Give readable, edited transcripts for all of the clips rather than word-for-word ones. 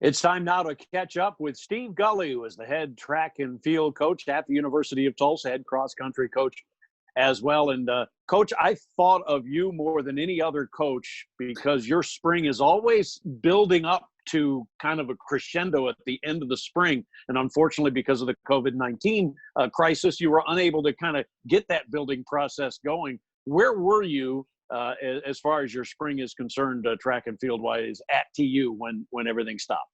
It's time now to catch up with Steve Gulley, who is the head track and field coach at the University of Tulsa, head cross-country coach as well. And Coach, I thought of you more than any other coach because your spring is always building up to kind of a crescendo at the end of the spring. And unfortunately, because of the COVID-19 crisis, you were unable to kind of get that building process going. Where were you as far as your spring is concerned, track and field wise, at TU when everything stopped?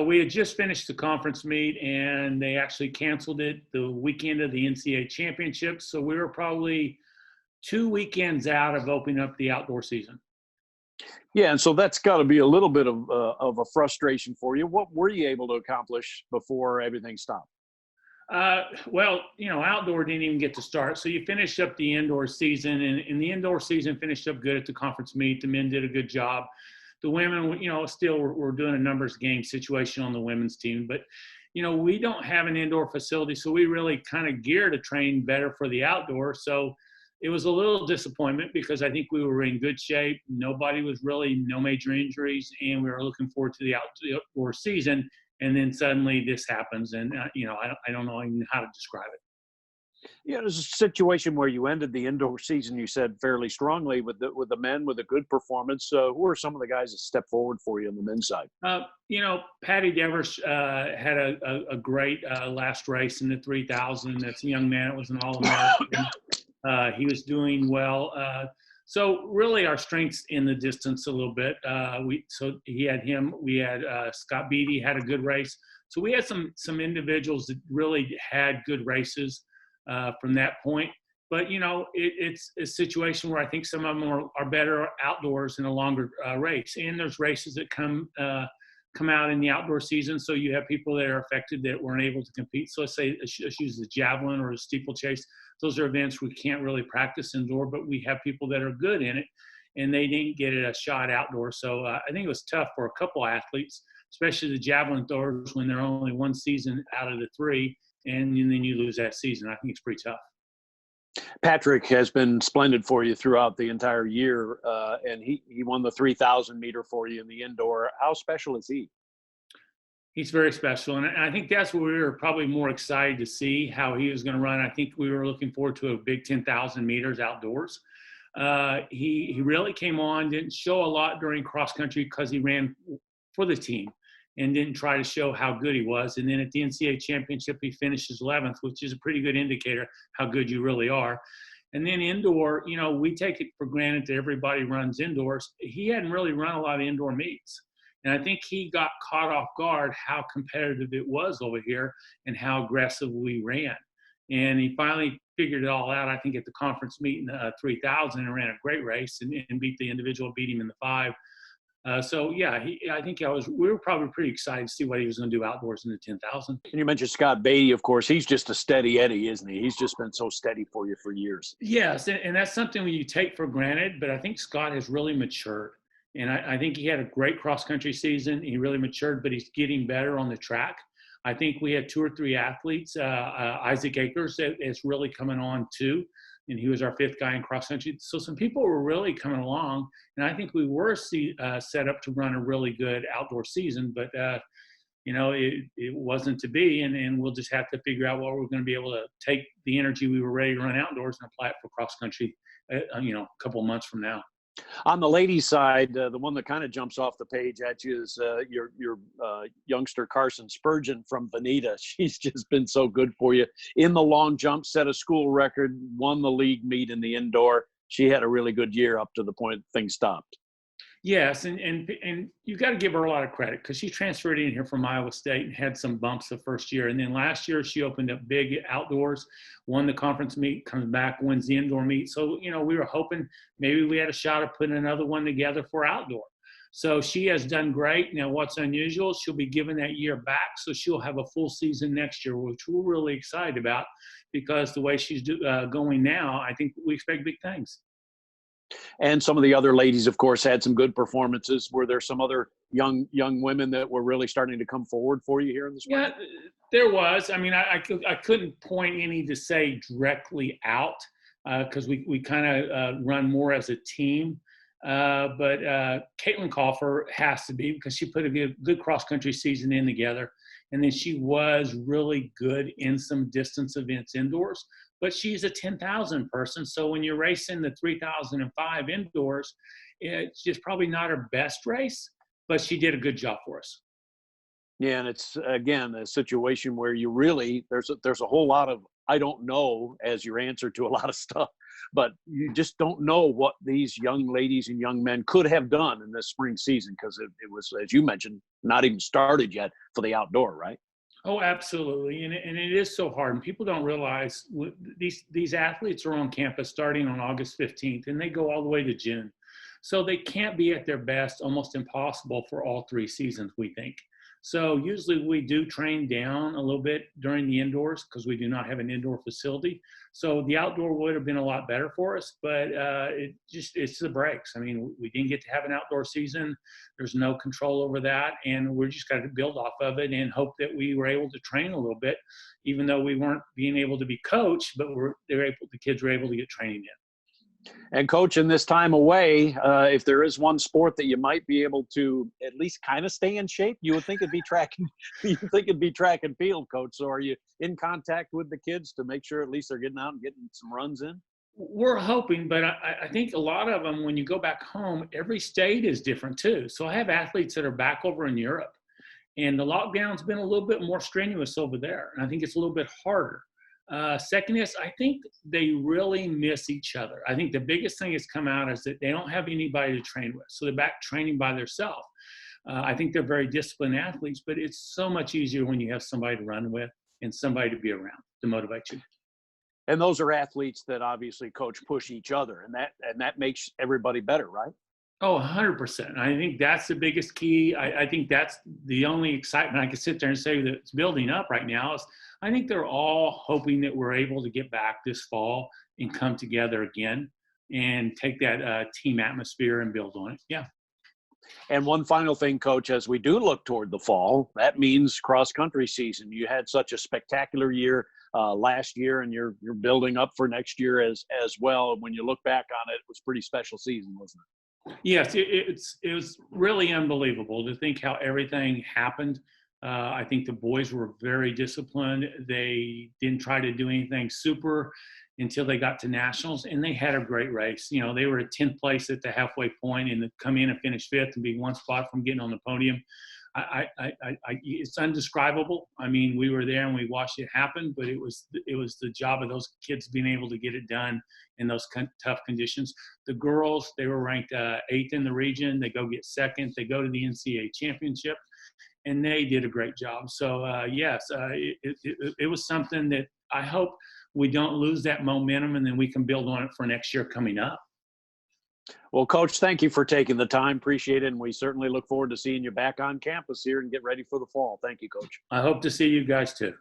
We had just finished the conference meet, and they actually canceled it the weekend of the NCAA championship. So we were probably 2 weekends out of opening up the outdoor season. Yeah, and so that's got to be a little bit of a frustration for you. What were you able to accomplish before everything stopped? Well, outdoor didn't even get to start. So you finish up the indoor season, and the indoor season finished up good at the conference meet. The men did a good job. The women, still we're doing a numbers game situation on the women's team. But, we don't have an indoor facility, so we really kind of gear to train better for the outdoor. So it was a little disappointment because I think we were in good shape. Nobody was really, no major injuries, and we were looking forward to the outdoor season. And then suddenly this happens, and, I don't know even how to describe it. Yeah, there's a situation where you ended the indoor season, you said, fairly strongly with the men with a good performance. Who are some of the guys that stepped forward for you on the men's side? Patty Devers had a great last race in the 3,000. That's a young man. It was an All-American. He was doing well. So really our strengths in the distance a little bit. So he had him. We had Scott Beatty had a good race. So we had some individuals that really had good races from that point. But, it's a situation where I think some of them are better outdoors in a longer race. And there's races that come out in the outdoor season. So you have people that are affected that weren't able to compete. So let's say, let's use the javelin or the steeplechase. Those are events we can't really practice indoor, but we have people that are good in it, and they didn't get a shot outdoors. So I think it was tough for a couple athletes, especially the javelin throwers, when they're only one season out of the three, and then you lose that season. I think it's pretty tough. Patrick has been splendid for you throughout the entire year, and he won the 3,000 meter for you in the indoor. How special is he? He's very special, and I think that's what we were probably more excited to see how he was going to run. I think we were looking forward to a big 10,000 meters outdoors. He really came on, didn't show a lot during cross country because he ran for the team and didn't try to show how good he was. And then at the NCAA championship, he finishes 11th, which is a pretty good indicator how good you really are. And then indoor, we take it for granted that everybody runs indoors. He hadn't really run a lot of indoor meets. And I think he got caught off guard how competitive it was over here and how aggressive we ran. And he finally figured it all out, I think, at the conference meet in 3,000 and ran a great race and beat the individual, beat him in the 5. I think we were probably pretty excited to see what he was going to do outdoors in the 10,000. And you mentioned Scott Beatty, of course. He's just a steady Eddie, isn't he? He's just been so steady for you for years. Yes, and that's something you take for granted, but I think Scott has really matured. And I think he had a great cross-country season. He really matured, but he's getting better on the track. I think we had 2 or 3 athletes. Isaac Akers is really coming on too, and he was our 5th guy in cross-country. So some people were really coming along, and I think we were set up to run a really good outdoor season, but it wasn't to be, and we'll just have to figure out what we're going to be able to take the energy we were ready to run outdoors and apply it for cross-country, a couple of months from now. On the ladies' side, the one that kind of jumps off the page at you is your youngster Carson Spurgeon from Bonita. She's just been so good for you in the long jump, set a school record, won the league meet in the indoor. She had a really good year up to the point things stopped. Yes, and you got to give her a lot of credit because she transferred in here from Iowa State and had some bumps the first year. And then last year she opened up big outdoors, won the conference meet, comes back, wins the indoor meet. So, we were hoping maybe we had a shot at putting another one together for outdoor. So she has done great. Now, what's unusual, she'll be given that year back. So she'll have a full season next year, which we're really excited about because the way she's going now, I think we expect big things. And some of the other ladies, of course, had some good performances. Were there some other young women that were really starting to come forward for you here in the spring? Yeah, there was. I mean, I couldn't point any to say directly out because we kind of run more as a team. But Caitlin Coffer has to be, because she put a good cross-country season in together. And then she was really good in some distance events indoors. But she's a 10,000 person. So when you're racing the 3,005 indoors, it's just probably not her best race, but she did a good job for us. Yeah, and it's, again, a situation where you really, there's a whole lot of I don't know as your answer to a lot of stuff, but you just don't know what these young ladies and young men could have done in this spring season, because it was, as you mentioned, not even started yet for the outdoor, right? Oh, absolutely. And it is so hard. And people don't realize these athletes are on campus starting on August 15th, and they go all the way to June. So they can't be at their best, almost impossible for all 3 seasons, we think. So usually we do train down a little bit during the indoors because we do not have an indoor facility. So the outdoor would have been a lot better for us, but it's the breaks. I mean, we didn't get to have an outdoor season. There's no control over that, and we're just got to build off of it and hope that we were able to train a little bit, even though we weren't being able to be coached, but the kids were able to get training in. And Coach, in this time away, if there is one sport that you might be able to at least kind of stay in shape, you would think it'd be track. You think it'd be track and field, Coach. So are you in contact with the kids to make sure at least they're getting out and getting some runs in? We're hoping, but I think a lot of them, when you go back home, every state is different too. So I have athletes that are back over in Europe, and the lockdown's been a little bit more strenuous over there, and I think it's a little bit harder. Second is, I think they really miss each other. I think the biggest thing that's come out is that they don't have anybody to train with. So they're back training by themselves. I think they're very disciplined athletes, but it's so much easier when you have somebody to run with and somebody to be around to motivate you. And those are athletes that obviously, Coach, push each other, and that makes everybody better, right? Oh, 100%. I think that's the biggest key. I think that's the only excitement I can sit there and say that it's building up right now is I think they're all hoping that we're able to get back this fall and come together again and take that team atmosphere and build on it. Yeah. And one final thing, Coach, as we do look toward the fall, that means cross-country season. You had such a spectacular year last year, and you're building up for next year as well. When you look back on it, it was a pretty special season, wasn't it? Yes, it was really unbelievable to think how everything happened. I think the boys were very disciplined. They didn't try to do anything super until they got to nationals, and they had a great race. You know, they were at 10th place at the halfway point, and to come in and finish 5th and be one spot from getting on the podium. It's indescribable. I mean, we were there and we watched it happen, but it was the job of those kids being able to get it done in those tough conditions. The girls, they were ranked 8th in the region. They go get 2nd. They go to the NCAA championship, and they did a great job. So yes, it was something that I hope we don't lose that momentum, and then we can build on it for next year coming up. Well, Coach, thank you for taking the time. Appreciate it. And we certainly look forward to seeing you back on campus here and get ready for the fall. Thank you, Coach. I hope to see you guys too.